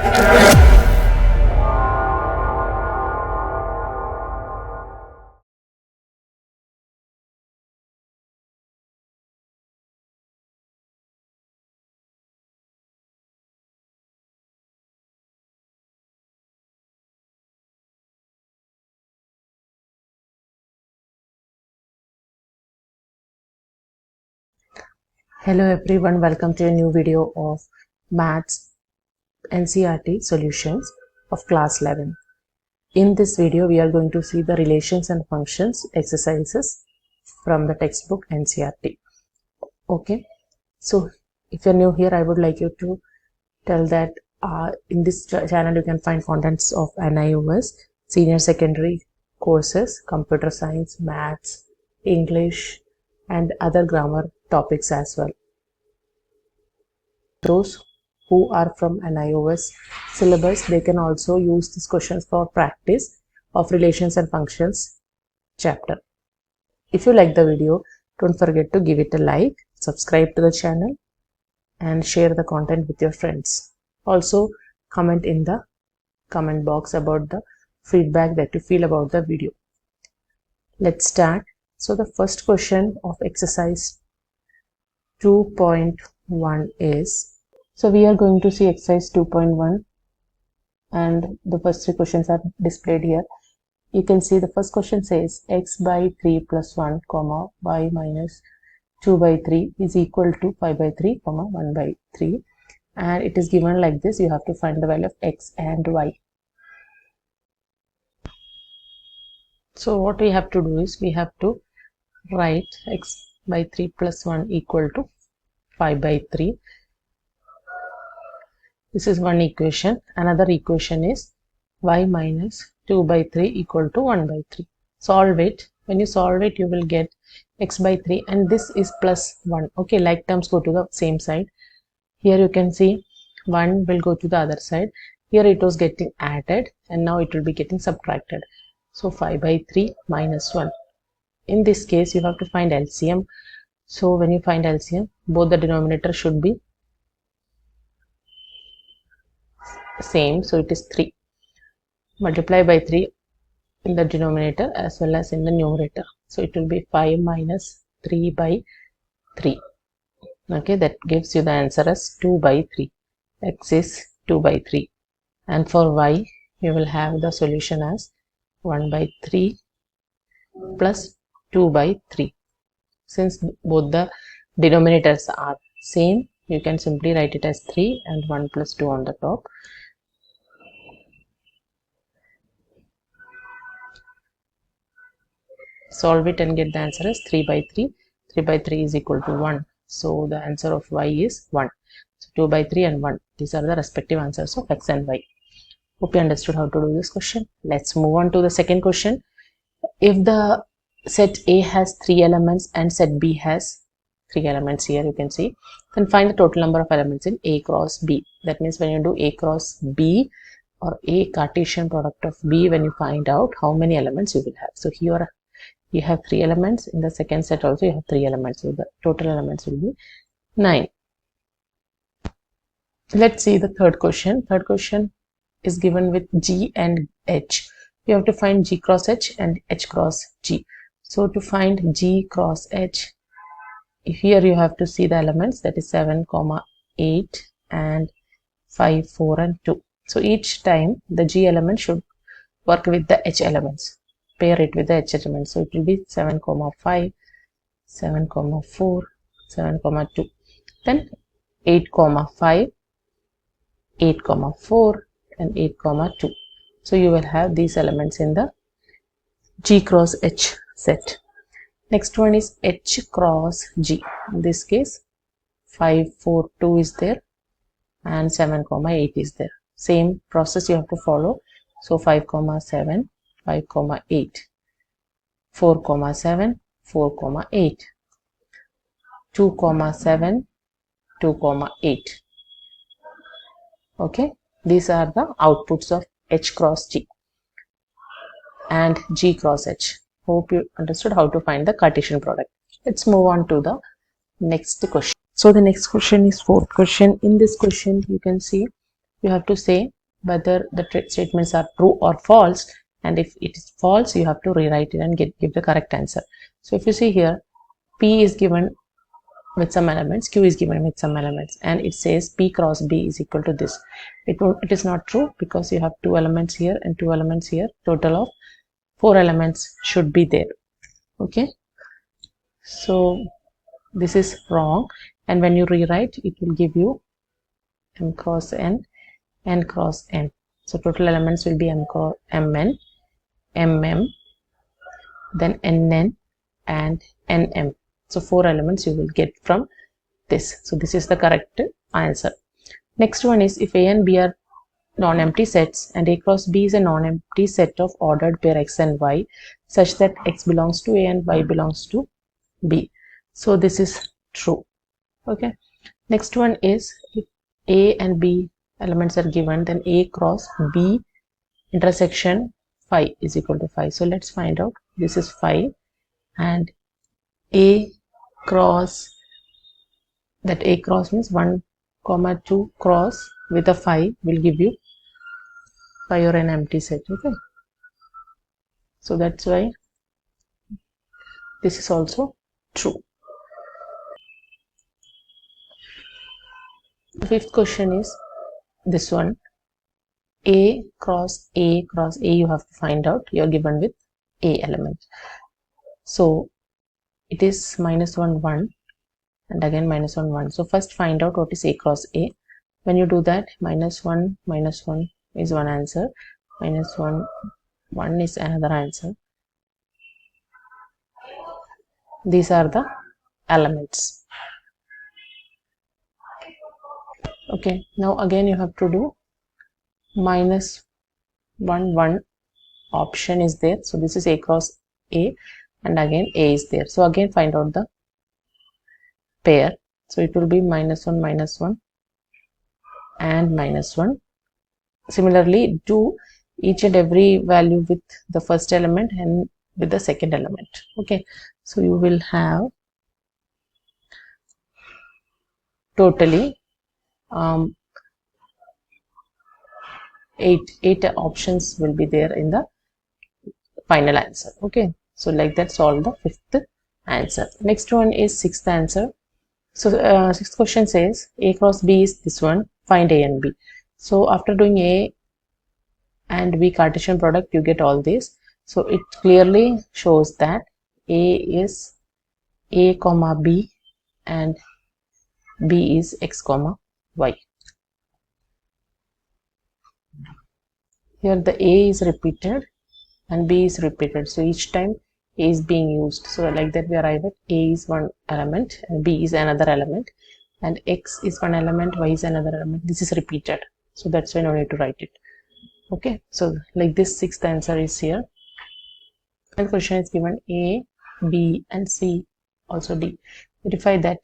Hello everyone, welcome to a new video of Maths NCERT solutions of class 11. In this video, we are going to see the relations and functions exercises from the textbook NCERT. Okay, so if you're new here, I would like you to tell that in this channel you can find contents of NIOS, senior secondary courses, computer science, maths, English, and other grammar topics as well. Those who are from an NIOS syllabus, they can also use these questions for practice of relations and functions chapter. If you like the video, don't forget to give it a like, subscribe to the channel, and share the content with your friends. Also, comment in the comment box about the feedback that you feel about the video. Let's start. So the first question of exercise 2.1 is, so we are going to see exercise 2.1 and the first three questions are displayed here. You can see the first question says x by 3 plus 1 comma y minus 2 by 3 is equal to 5 by 3 comma 1 by 3, and it is given like this. You have to find the value of x and y. So what we have to do is we have to write x by 3 plus 1 equal to 5 by 3. This is one equation. Another equation is y minus 2 by 3 equal to 1 by 3. Solve it. When you solve it, you will get x by 3, and this is plus 1. Okay, like terms go to the same side. Here you can see 1 will go to the other side. Here it was getting added and now it will be getting subtracted. So 5 by 3 minus 1. In this case, you have to find LCM. So when you find LCM, both the denominator should be same. So it is 3. Multiply by 3 in the denominator as well as in the numerator. So it will be 5 minus 3 by 3. Okay, that gives you the answer as 2 by 3. X is 2 by 3. And for y, you will have the solution as 1 by 3 plus 2 by 3. Since both the denominators are same, you can simply write it as 3 and 1 plus 2 on the top. Solve it and get the answer as 3 by 3. 3 by 3 is equal to 1. So the answer of y is 1. So 2 by 3 and 1. These are the respective answers of x and y. Hope you understood how to do this question. Let's move on to the second question. If the set A has 3 elements and set B has 3 elements, here you can see, then find the total number of elements in A cross B. That means when you do A cross B or A Cartesian product of B, when you find out how many elements you will have. So here you have 3 elements. In the second set also you have 3 elements. So the total elements will be 9. Let's see the third question. Third question is given with G and H. You have to find G cross H and H cross G. So to find G cross H, here you have to see the elements, that is 7, 8 and 5, 4 and 2. So each time the G element should work with the H elements. Pair it with the H elements. So it will be 7, 5, 7, 4, 7, 2. Then 8, 5, 8, 4 and 8, 2. So you will have these elements in the G cross H set. Next one is H cross G. In this case, 5, 4, 2 is there and 7, 8 is there. Same process you have to follow. So 5, 7, 5, 8, 4, 7, 4, 8, 2, 7, 2, 8. Okay, these are the outputs of H cross G and G cross H. Hope you understood how to find the Cartesian product. Let's move on to the next question. So the next question is fourth question. In this question, you can see you have to say whether the statements are true or false, and if it is false you have to rewrite it and give the correct answer. So if you see here, P is given with some elements, Q is given with some elements, and it says P cross B is equal to this. It is not true because you have 2 elements here and 2 elements here. Total of 4 elements should be there. Okay, so this is wrong, and when you rewrite it will give you M cross N, N cross N. So total elements will be Mn, Mm, then Nn and Nm. So 4 elements you will get from this. So this is the correct answer. Next one is, if A and B are non-empty sets and A cross B is a non-empty set of ordered pair X and Y such that X belongs to A and Y belongs to B. So this is true. Okay. Next one is, if A and B elements are given, then A cross B intersection phi is equal to phi. So let's find out. This is phi, and A cross, that A cross means 1, 2 cross with a phi will give you phi or an empty set. Okay, so that's why this is also true. The fifth question is this one. A cross A cross A, you have to find out. You are given with A element, so it is -1 1 and again -1 1. So first find out what is A cross A. When you do that, -1 -1 is one answer, -1 1 is another answer. These are the elements. Okay, now again you have to do -1 1 option is there. So this is A cross A, and again A is there. So again find out the pair. So it will be -1 -1 and -1. Similarly, do each and every value with the first element and with the second element. Okay, so you will have totally 8 options will be there in the final answer. Okay, so like that, solve the fifth answer. Next one is sixth answer. So sixth question says A cross B is this one, find A and B. So after doing A and B Cartesian product, you get all this. So it clearly shows that A is A comma B and B is X comma Y. Here the A is repeated and B is repeated, so each time A is being used. So like that we arrive at A is one element and B is another element, and X is one element, Y is another element. This is repeated, so that's why no need to write it. Okay, so like this, sixth answer is here. And question is given A, B and C, also D. Verify that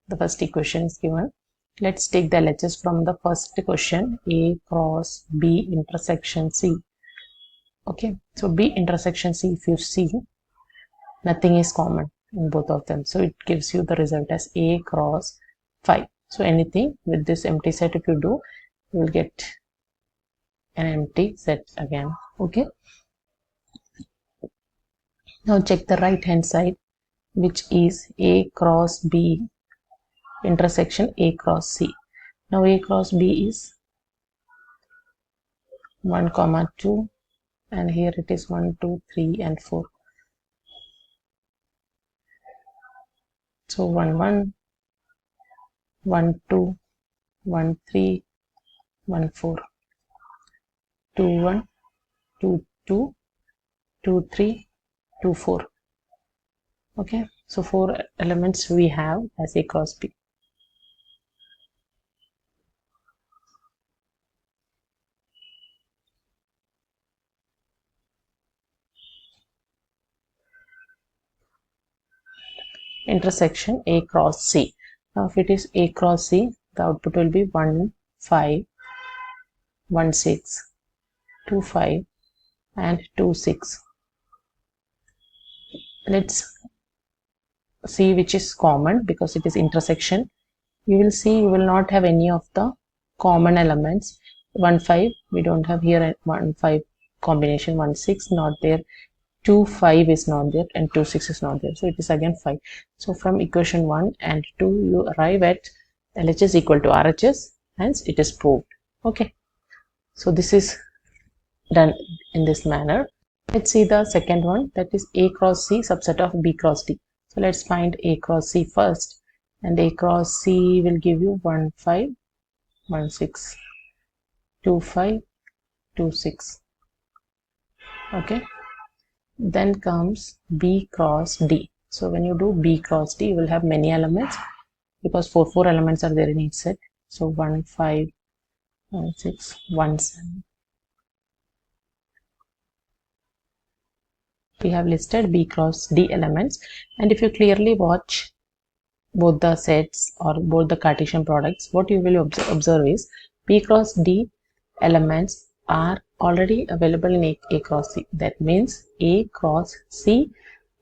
the first equation is given. Let's take the LHS from the first question, A cross B intersection C. Okay, so B intersection C, if you see, nothing is common in both of them, so it gives you the result as A cross phi. So anything with this empty set, if you do, you will get an empty set again. Okay, now check the right hand side, which is A cross B intersection A cross C. Now A cross B is 1, 2, and here it is 1, 2, 3 and 4. So 1, 1, 1, 2, 1, 3, 1, 4, 2, 1, 2, 2, 2, 3, 2, 4. Okay, so 4 elements we have as A cross B. Intersection A cross C. Now if it is A cross C, the output will be 1, 5, 1, 6, 2, 5 and 2, 6. Let's see which is common, because it is intersection. You will see you will not have any of the common elements. 1 5 we don't have here, 1 5 combination. 1 6 not there, 2 5 is not there, and 2 6 is not there, so it is again 5. So from equation 1 and 2 you arrive at LHS equal to RHS, hence it is proved. Okay, so this is done in this manner. Let's see the second one, that is A cross C subset of B cross D. So let's find A cross C first, and A cross C will give you 1 5 1 6 2 5 2 6. Okay, then comes B cross D. So when you do B cross D, you will have many elements because four elements are there in each set. So 1 5 1 6 1 7. We have listed B cross D elements, and if you clearly watch both the sets or both the Cartesian products, what you will observe is B cross D elements are already available in A cross C. That means A cross C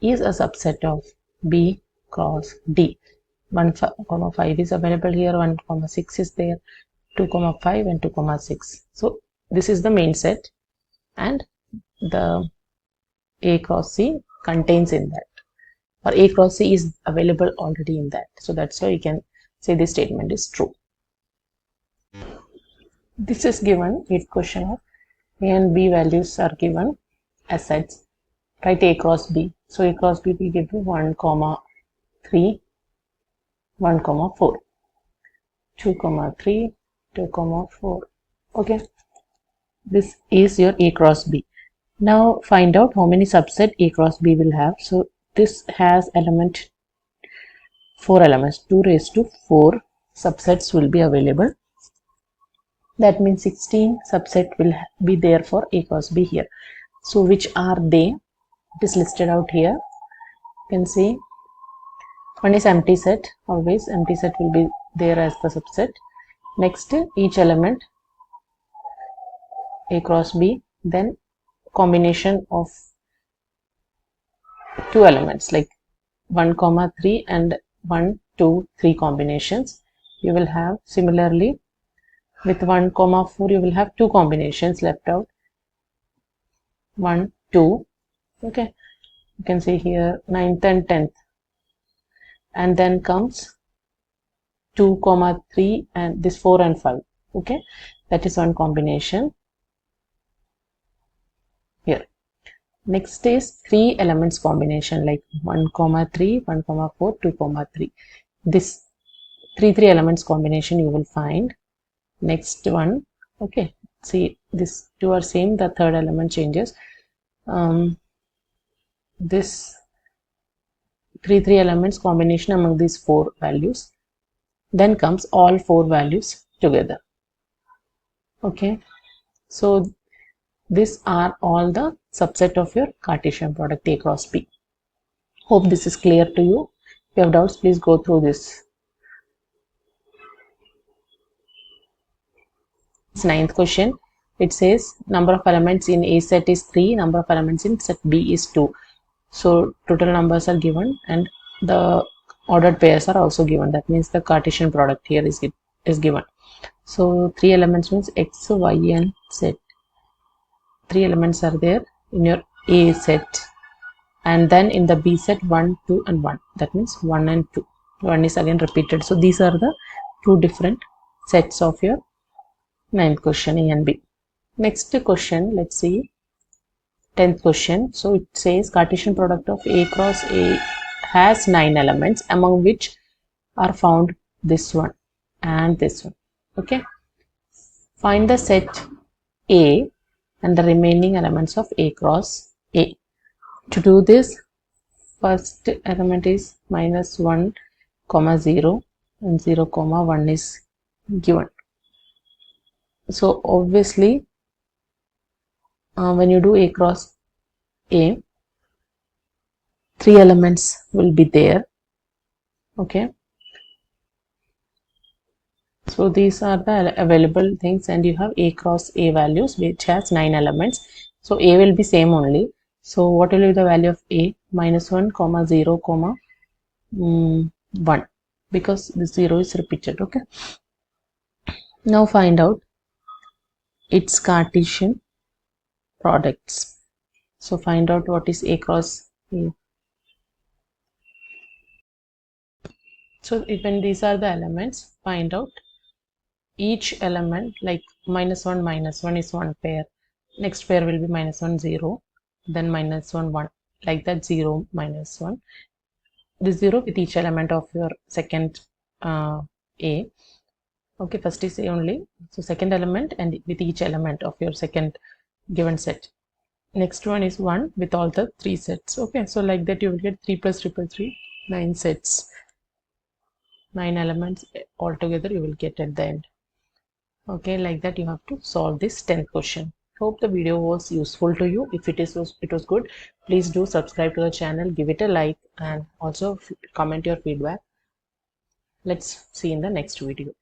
is a subset of B cross D. 1 5 is available here, 1 6 is there, 2 5 and 2 6. So this is the main set, and the A cross C contains in that, or A cross C is available already in that. So that's why you can say this statement is true. This is given with question of A and B values are given as sets. Write A cross B. So A cross B will give you 1 3 1 4, 2 3 2 4. Okay, this is your A cross B. Now find out how many subset A cross B will have. So this has 4 elements, 2 raised to 4 subsets will be available. That means 16 subset will be there for A cross B here. So which are they? It is listed out here. You can see one is empty set. Always empty set will be there as the subset. Next, each element A cross B, then combination of 2 elements like 1 3 and 1 2 3 combinations you will have. Similarly with 1 4 you will have 2 combinations left out, 1 2. Okay, you can see here 9th and 10th, and then comes 2 3 and this 4 and 5. Okay, that is one combination here. Next is 3 elements combination like 1 3 1 4 2 3. This 3 elements combination you will find. Next one, okay, see this 2 are same, the third element changes. This 3 elements combination among these 4 values. Then comes all 4 values together. Okay, so these are all the subset of your Cartesian product A cross B. Hope this is clear to you. If you have doubts, please go through this. It's 9th question. It says number of elements in A set is 3, number of elements in set B is 2. So total numbers are given and the ordered pairs are also given. That means the Cartesian product here is given. So 3 elements means X, Y and Z. 3 elements are there in your A set, and then in the B set 1 2 and 1. That means 1 and 2. 1 is again repeated. So these are the 2 different sets of your 9th question A and B. Next question, let's see 10th question. So it says Cartesian product of A cross A has 9 elements, among which are found this one and this one. Okay, find the set A and the remaining elements of A cross A. To do this, first element is minus 1 0 and 0 1 is given. So obviously when you do A cross A, 3 elements will be there. Okay, so these are the available things, and you have A cross A values which has 9 elements. So A will be same only. So what will be the value of A? Minus 1 0 1, because the 0 is repeated. Okay, Now find out its Cartesian products. So find out what is A cross A. So when these are the elements, find out each element, like -1 is one pair, next pair will be -1 0, then -1 1, like that, 0 -1, this 0 with each element of your second A. Okay, first is A only, so second element and with each element of your second given set. Next one is 1 with all the 3 sets. Okay, so like that you will get 3 plus 3 plus 3, 9 sets, 9 elements altogether you will get at the end. Okay, like that you have to solve this 10th question. Hope the video was useful to you. If it was good, please do subscribe to the channel, give it a like, and also comment your feedback. Let's see in the next video.